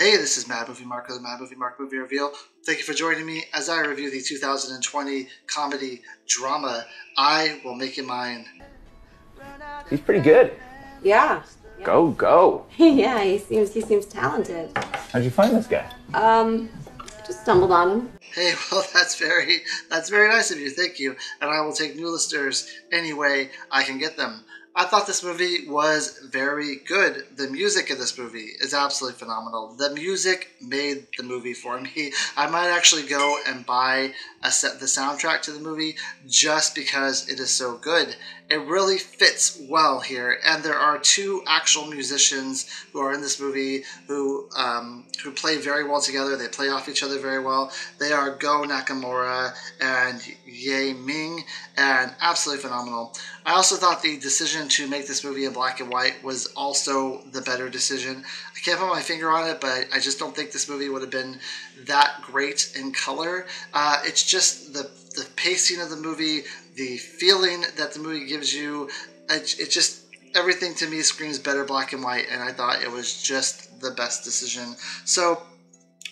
Hey, this is Mad Movie Mark of the Mad Movie Mark Movie Reveal. Thank you for joining me as I review the 2020 comedy drama I Will Make You Mine. He's pretty good. Yeah. Go. Yeah, he seems talented. How'd you find this guy? Just stumbled on him. Hey, well, that's very nice of you. Thank you. And I will take new listeners any way I can get them. I thought this movie was very good. The music in this movie is absolutely phenomenal. The music made the movie for me. I might actually go and buy the soundtrack to the movie just because it is so good. It really fits well here, and there are two actual musicians who are in this movie who play very well together. They play off each other very well. They are Go Nakamura and Ye Ming, and absolutely phenomenal. I also thought the decision to make this movie in black and white was also the better decision. I can't put my finger on it, but I just don't think this movie would have been that great in color. It's just the pacing of the movie, the feeling that the movie gives you. It just, everything to me screams better black and white, and I thought it was just the best decision. So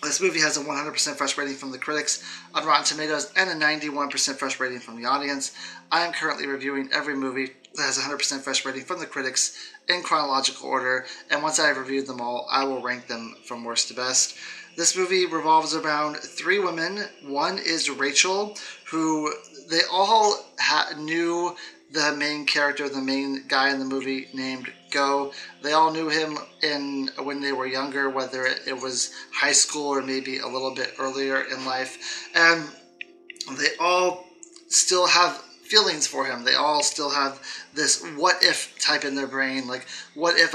this movie has a 100% fresh rating from the critics on Rotten Tomatoes and a 91% fresh rating from the audience. I am currently reviewing every movie that has a 100% fresh rating from the critics in chronological order, and once I have reviewed them all, I will rank them from worst to best. This movie revolves around three women. One is Rachel, who they all knew the main character, the main guy in the movie named Go. They all knew him when they were younger, whether it was high school or maybe a little bit earlier in life. And they all still have feelings for him. They all still have this what if type in their brain, like what if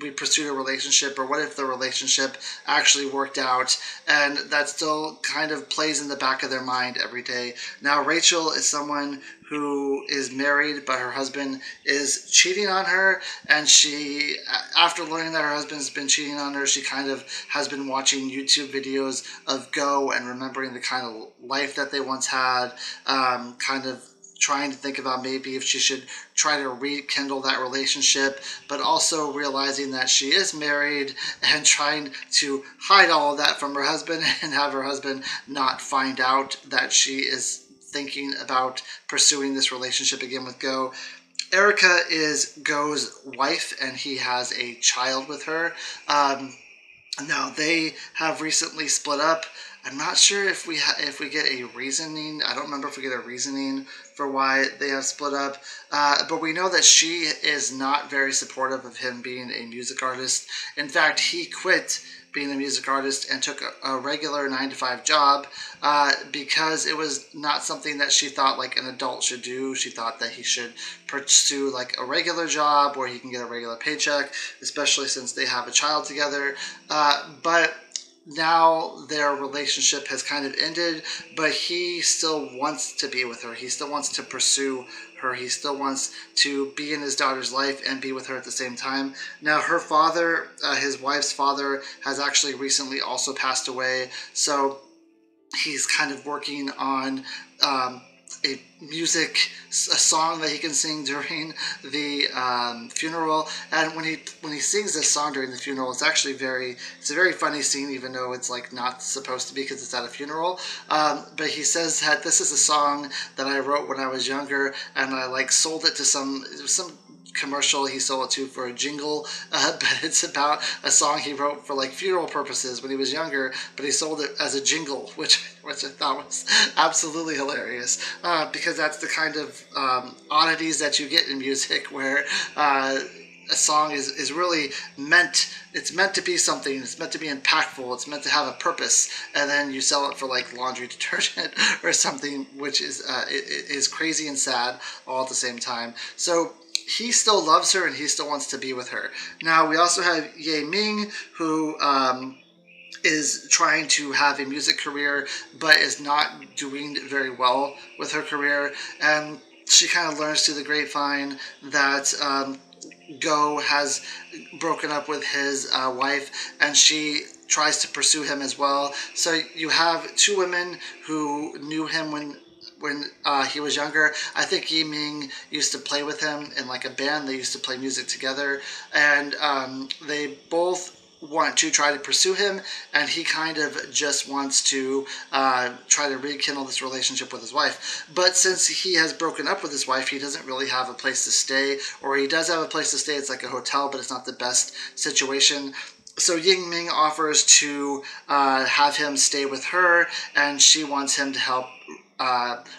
we pursued a relationship, or what if the relationship actually worked out, and that still kind of plays in the back of their mind every day. Now, Rachel is someone who is married, but her husband is cheating on her, and she, after learning that her husband's been cheating on her, she kind of has been watching YouTube videos of Go and remembering the kind of life that they once had, kind of trying to think about maybe if she should try to rekindle that relationship, but also realizing that she is married and trying to hide all of that from her husband and have her husband not find out that she is thinking about pursuing this relationship again with Go. Erica is Go's wife, and he has a child with her. Now, they have recently split up. I'm not sure if we get a reasoning. I don't remember if we get a reasoning for why they have split up. But we know that she is not very supportive of him being a music artist. In fact, he quit being a music artist and took a regular 9-to-5 job because it was not something that she thought like an adult should do. She thought that he should pursue like a regular job where he can get a regular paycheck, especially since they have a child together. But now their relationship has kind of ended, but he still wants to be with her. He still wants to pursue her. He still wants to be in his daughter's life and be with her at the same time. Now, her father, his wife's father, has actually recently also passed away, so he's kind of working on a song that he can sing during the funeral. And when he sings this song during the funeral, it's actually it's a very funny scene, even though it's like not supposed to be because it's at a funeral. But he says that this is a song that I wrote when I was younger, and I like sold it to some commercial he sold it to for a jingle, but it's about a song he wrote for like funeral purposes when he was younger, but he sold it as a jingle, which I thought was absolutely hilarious, because that's the kind of oddities that you get in music, where a song is really it's meant to be something, it's meant to be impactful, it's meant to have a purpose, and then you sell it for like laundry detergent or something, which is crazy and sad all at the same time. So he still loves her and he still wants to be with her. Now, we also have Ye Ming, who is trying to have a music career, but is not doing very well with her career. And she kind of learns through the grapevine that Go has broken up with his wife, and she tries to pursue him as well. So you have two women who knew him when he was younger. I think Ye Ming used to play with him in like a band. They used to play music together, and they both want to try to pursue him, and he kind of just wants to try to rekindle this relationship with his wife. But since he has broken up with his wife, he doesn't really have a place to stay, or he does have a place to stay. It's like a hotel, but it's not the best situation. So Ying Ming offers to have him stay with her, and she wants him to help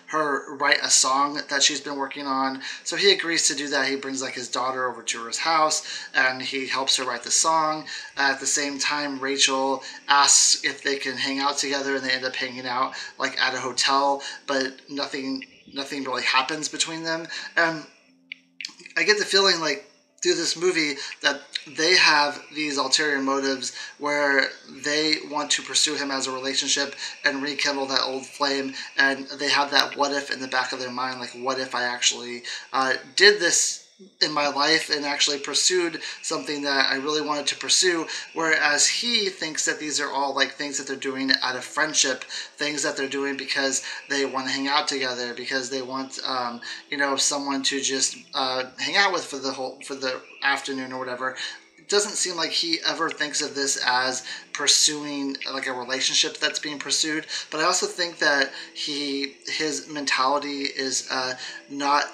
her write a song that she's been working on. So he agrees to do that. He brings like his daughter over to his house, and he helps her write the song. At the same time, Rachel asks if they can hang out together, and they end up hanging out like at a hotel, but nothing really happens between them. And I get the feeling like through this movie that they have these ulterior motives where they want to pursue him as a relationship and rekindle that old flame, and they have that what if in the back of their mind, like what if I actually did this in my life and actually pursued something that I really wanted to pursue, whereas he thinks that these are all like things that they're doing out of friendship, things that they're doing because they want to hang out together, because they want someone to just hang out with for the afternoon or whatever. It doesn't seem like he ever thinks of this as pursuing like a relationship that's being pursued. But I also think that his mentality is not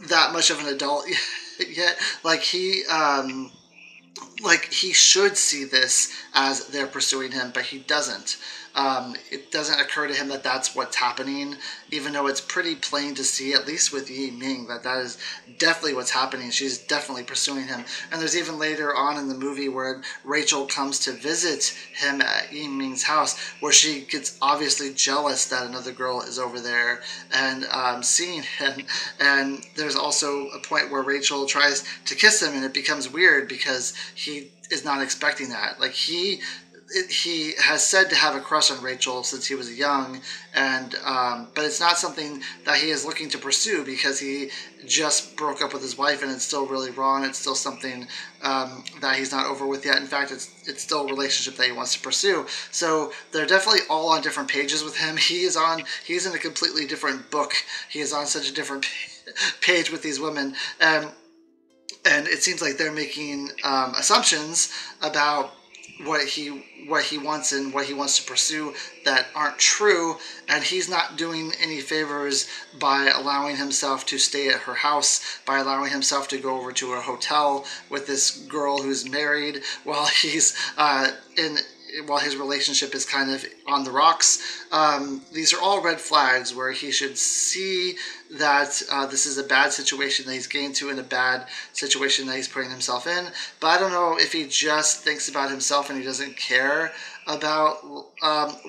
that much of an adult yet. Like he should see this as they're pursuing him, but he doesn't. It doesn't occur to him that that's what's happening, even though it's pretty plain to see, at least with Yi Ming, that is definitely what's happening. She's definitely pursuing him. And there's even later on in the movie where Rachel comes to visit him at Yi Ming's house, where she gets obviously jealous that another girl is over there and seeing him. And there's also a point where Rachel tries to kiss him, and it becomes weird because he is not expecting that. Like he has said to have a crush on Rachel since he was young, and but it's not something that he is looking to pursue because he just broke up with his wife, and it's still really wrong. It's still something that he's not over with yet. In fact, it's still a relationship that he wants to pursue. So they're definitely all on different pages with him. He's in a completely different book. He is on such a different page with these women. And it seems like they're making assumptions about what he wants and what he wants to pursue that aren't true, and he's not doing any favors by allowing himself to stay at her house, by allowing himself to go over to a hotel with this girl who's married while he's while his relationship is kind of on the rocks. These are all red flags where he should see that this is a bad situation that he's getting into, and a bad situation that he's putting himself in. But I don't know if he just thinks about himself and he doesn't care about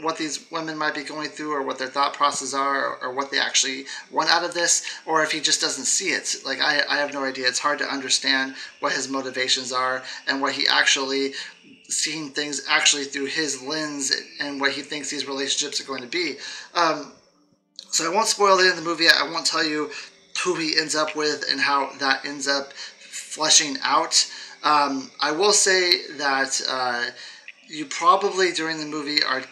what these women might be going through, or what their thought processes are, or what they actually want out of this, or if he just doesn't see it. Like, I have no idea. It's hard to understand what his motivations are and what he actually seeing things actually through his lens and what he thinks these relationships are going to be. So I won't spoil it in the movie. I won't tell you who he ends up with and how that ends up fleshing out. I will say that you probably during the movie are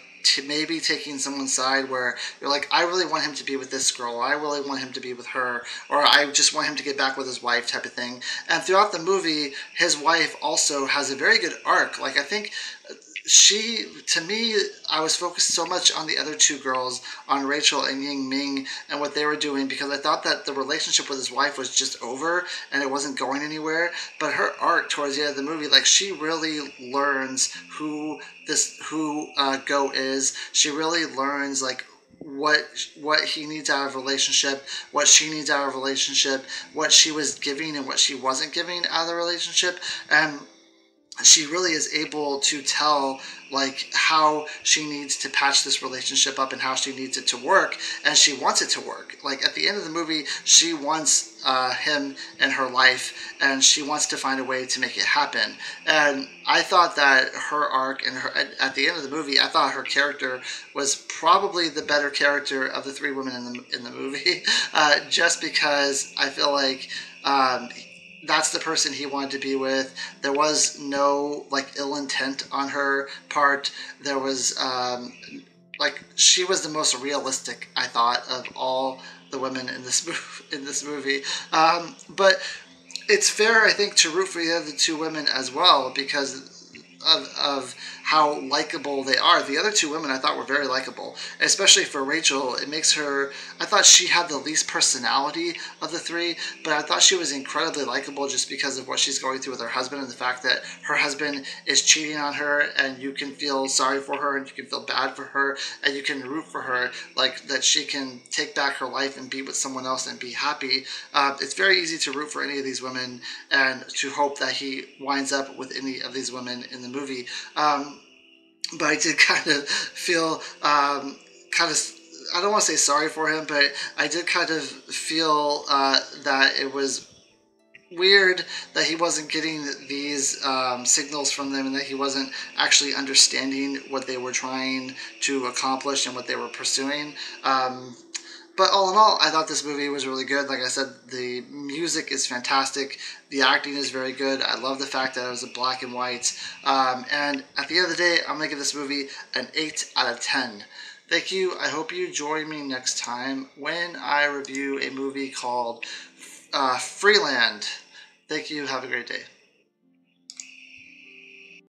maybe taking someone's side where you're like, I really want him to be with this girl, or I really want him to be with her, or I just want him to get back with his wife type of thing. And throughout the movie, his wife also has a very good arc. Like, I think to me, I was focused so much on the other two girls, on Rachel and Ying Ming and what they were doing, because I thought that the relationship with his wife was just over and it wasn't going anywhere. But her arc towards the end of the movie, like, she really learns who Go is. She really learns like what he needs out of a relationship, what she needs out of a relationship, what she was giving and what she wasn't giving out of the relationship. And she really is able to tell like how she needs to patch this relationship up and how she needs it to work, and she wants it to work. Like, at the end of the movie, she wants him in her life, and she wants to find a way to make it happen. And I thought that her arc and at the end of the movie, I thought her character was probably the better character of the three women in the movie, just because I feel like that's the person he wanted to be with. There was no like ill intent on her part. There was she was the most realistic, I thought, of all the women in this movie. But it's fair, I think, to root for the other two women as well, because of how likable they are. The other two women I thought were very likable, especially for Rachel. It makes her, I thought she had the least personality of the three, but I thought she was incredibly likable just because of what she's going through with her husband and the fact that her husband is cheating on her, and you can feel sorry for her and you can feel bad for her and you can root for her, like that she can take back her life and be with someone else and be happy. It's very easy to root for any of these women and to hope that he winds up with any of these women in the movie. But I did kind of feel I don't want to say sorry for him, but I did kind of feel that it was weird that he wasn't getting these signals from them and that he wasn't actually understanding what they were trying to accomplish and what they were pursuing. But all in all, I thought this movie was really good. Like I said, the music is fantastic. The acting is very good. I love the fact that it was a black and white. And at the end of the day, I'm going to give this movie an 8 out of 10. Thank you. I hope you join me next time when I review a movie called Freeland. Thank you. Have a great day.